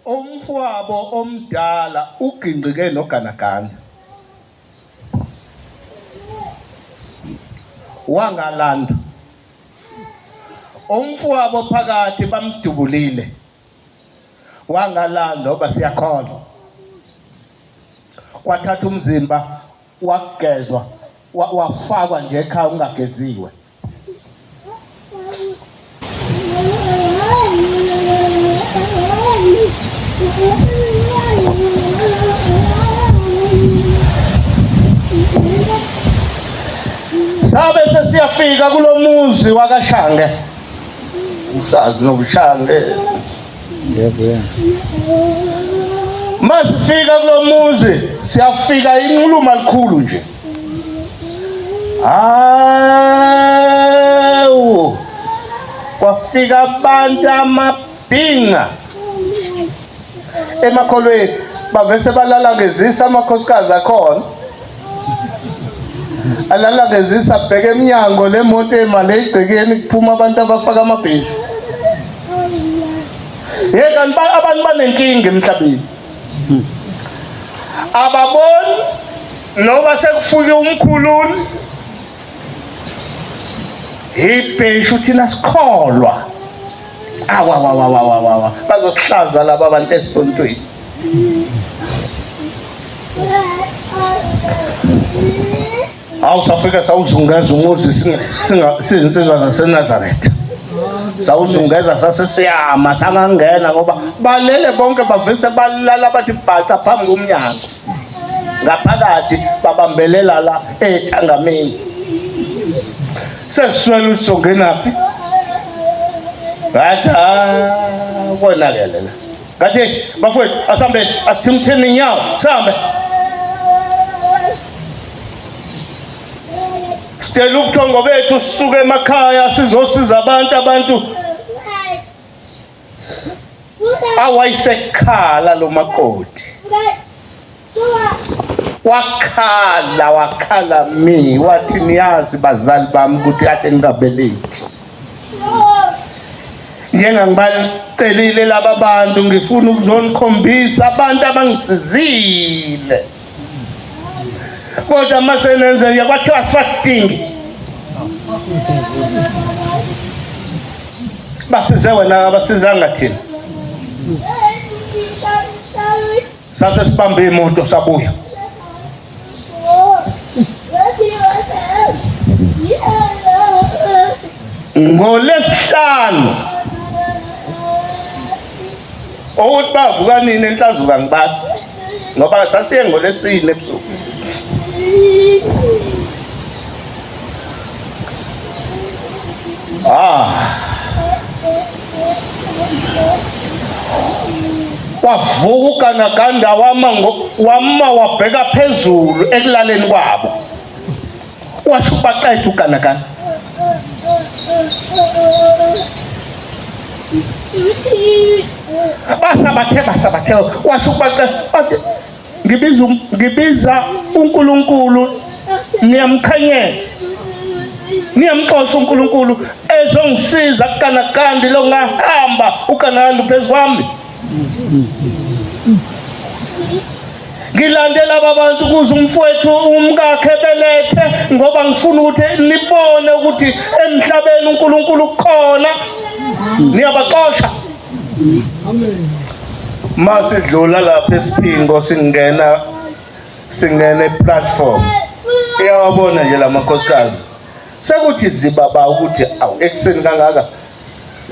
Umfowabo omdala ugingqike noganagana. Wangalanda. Umfowabo phakathi bamdubulile. Wangalanda oba siyakholwa. Kwathatha umzimba wakugezwa wafakwa nje ekhaya ungageziwe. Sabe sesiyafika kulomuzi wakaShange. Usazi nobuShange. Yebo. Masifika kulomuzi siyafika inquluma likhulu nje. Awu. Kwafika abantu amabhinga. Emakholweni bavese balala ngezisa amakhosikazi akhona. Alala ngezisa bheke eminyango lemoto emali egcekeni kuphuma abantu abafaka amabheshu. Yeka abantu banenkinga emhlabeni. Ababoni noba sekufike umkhululi. Ibheshu thina sikholwa. Awa bazosihlaza laba abantu esontweni. Awusafika sawuzungeza umuzi sinsizwa zaseNazaretha. Sawuzungeza sasesiyama sangangena ngoba balele bonke bavese balala bathi bhaca phambi komnyango. Ngaphakathi babambelela la ethangameni. Sesiswela usongenaphi. Konakele la. Ngathi bafowethu asambe asimtheni inyawo sambe. Sicela ubuthongo bethu sisuke emakhaya sizosiza abantu. Awayisekhala lo makoti. Wakhala mi wathi niyazi bazali bami ukuthi kade ngingabelethi. Yena ngibacelile laba bantu ngifuna ukuzonikhombisa abantu abangisizile. Kodwa masenenze yakwathiwa sifakudingi. Basize wena abasizanga thina. Sase sibambe imoto sabuya. NgoLwesihlanu ukuthi bavuka nini enhlazuka ngibasi ngoba sasiye ngoLwesine ebusuku. Wavuka uganaganda wama wabheka phezulu ekulaleni kwabo. Washupa qedwa uganaganda. Basabathe washupa qedwa. Ngibiza uNkulunkulu niyamkhanyela. Niyamxosha uNkulunkulu ezongisiza kuganaganda lo ngahamba uganaganda phezwami. Ngilandela abantu kuze umfowethu umkakhe belethe ngoba ngifuna ukuthi nibone ukuthi emhlabeni uNkulunkulu ukhona. Niyabaxosha. Amen. Masidlula lapha esiphingo singena eplatform. Iyawabona nje lamakhosikazi. Sekuthi zibaba ukuthi awu ekseni kangaka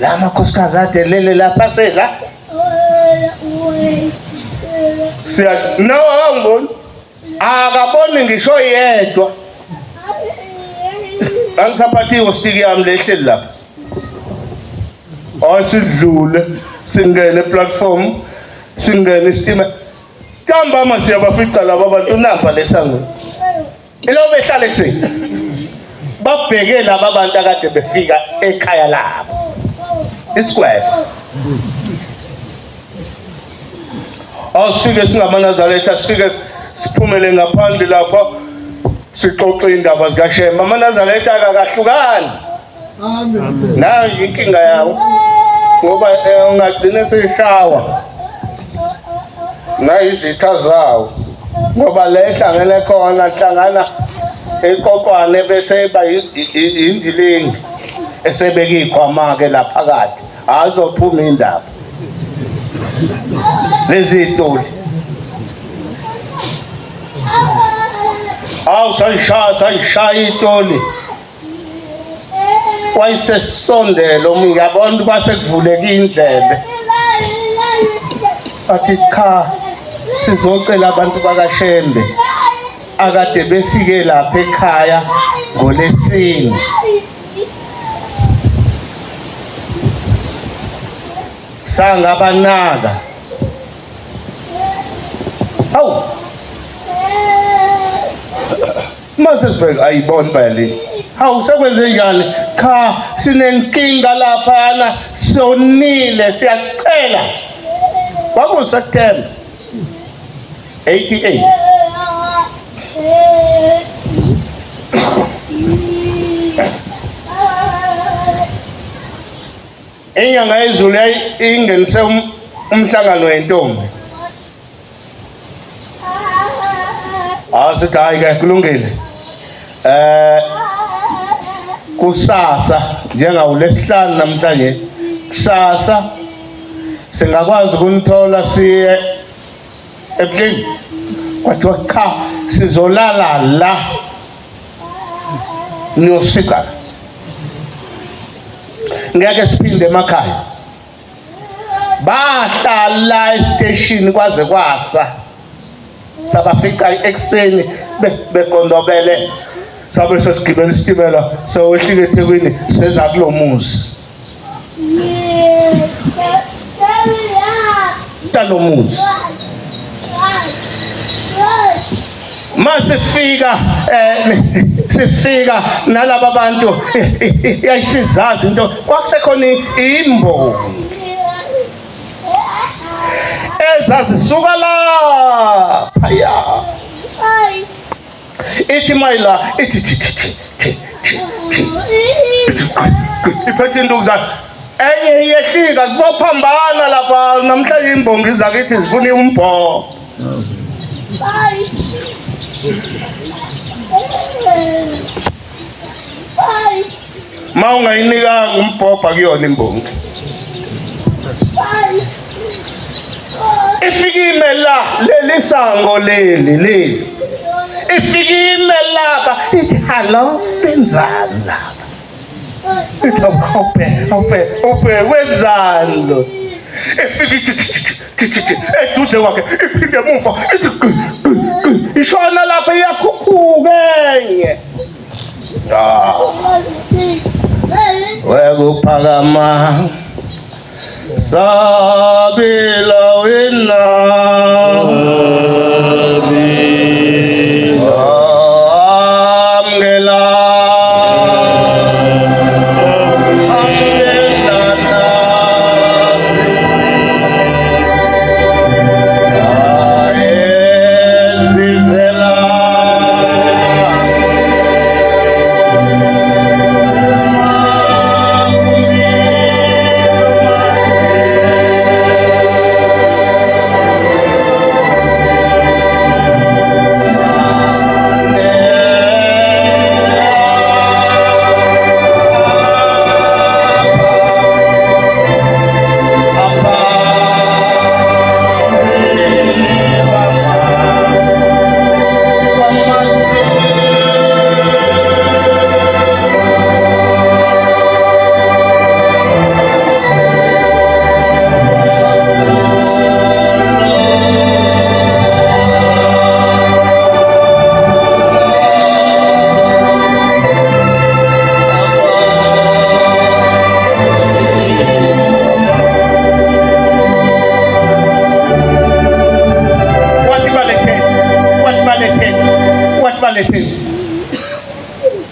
la makhosikazi ade lele lapha sela. No angiboni. Akaboni ngisho yedwa. Angisaphathiwe stiki yami lehleli lapha. Asidlule singene eplatform. Singene istima. Kamba manje siyabafica laba abantu namba lesangweni. Ilo behlala ekuthini. Babheke laba abantu akade befika ekhaya labo. Isquare. Asifike singamaNazaretha sifike siphumele ngaphandle lapha sixoxe indaba zikaShembe. AmaNazaretha akakahlukani. Amen. Nayo inkinga yawo. Ngoba ungagcina seshawa. nayizitha zawo ngoba le hlangene khona hlangana eqoqwane bese ba indilingi esebek'ikhwama ke laphakathi azophuma indaba lezi toli sayishaya itoli wayesesondela ngiyabona kwase kuvuleka indlebe athi cha sizocela abantu bakaShembe akade befike lapha ekhaya ngoLesine sangabanaka awu mase sibeka ayibona phela hawu sekwenze njani cha sinenkinga lapha sonile siyacela kwakuSeptember 88 inyanga yezulu ingenise umhlangano wentombi sithi hayi ke kulungile kusasa njengawuLesihlanu namhlanje kusasa singakwazi ukunithola siye ebuhleni kwathiwa cha sizolala la niyosifika ngeke siphinde emakhaya bahlala estation kwaze kwasa sabafika ekseni begondobele sabe sesigibela isitimela sewehlile eThekwini seza kulomuzi talomuzi masifika sifika nalabo bantu yayisizazi into kwakusekhona imbongi ezazisuka lapha ya ithi mayila ithi iphethe induku zakhe enye iyehlika zizophambana lapha namhlanje imbongi zakithi zifuna umbhoko ma ungayinikanga umbhobha kuyona imbongi ifikime la lelisango leli ifikime lapha ithi hello benzani lapha ithi awupe wenzani lo efika eduze kwakhe iphinde emuva ishona lapha iyakhuphuka enye wekuphakama sabila wena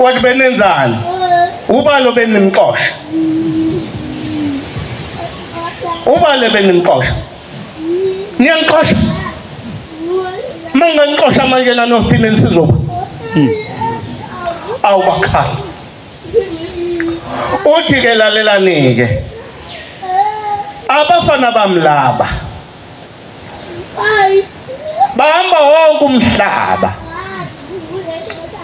wathi benenzani ubalo benimxosha ubale benimxosha niyangixosha mangangixosha manje lanophinde nisizoba awubakhala uthi ke lalelani ke abafana bamlaba bahamba wonke umhlaba.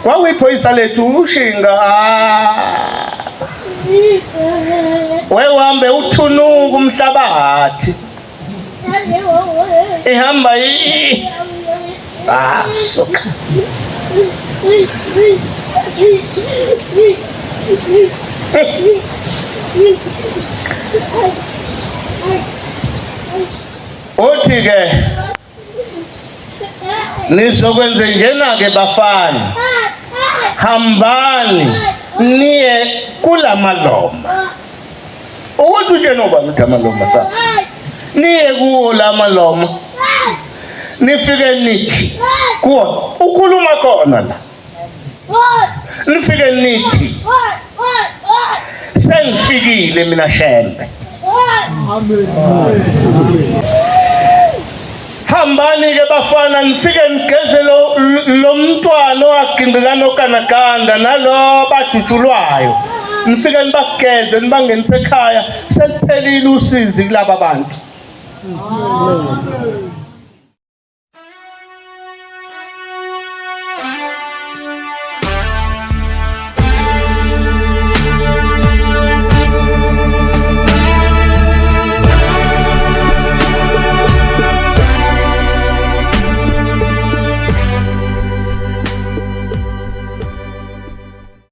Kwakuyiphoyisa lethu uShinga wehambe uthunuka umhlabathi ihamba soka uthi ke nizokwenza njena ke bafana, hambani niye kulamaloma. Ukuthi nje noba uthi amaloma sasa niye kuwo lamaloma, nifike nithi kuwo ukhuluma khona la, nifike nithi sengifikile mina Shembe. Hambani ke bafana nifike nigeze lo mntwana owagindikana okanaganda nalo badutshulwayo, nifike nibageze nibangenise ekhaya, seliphelile usizi kulaba bantu.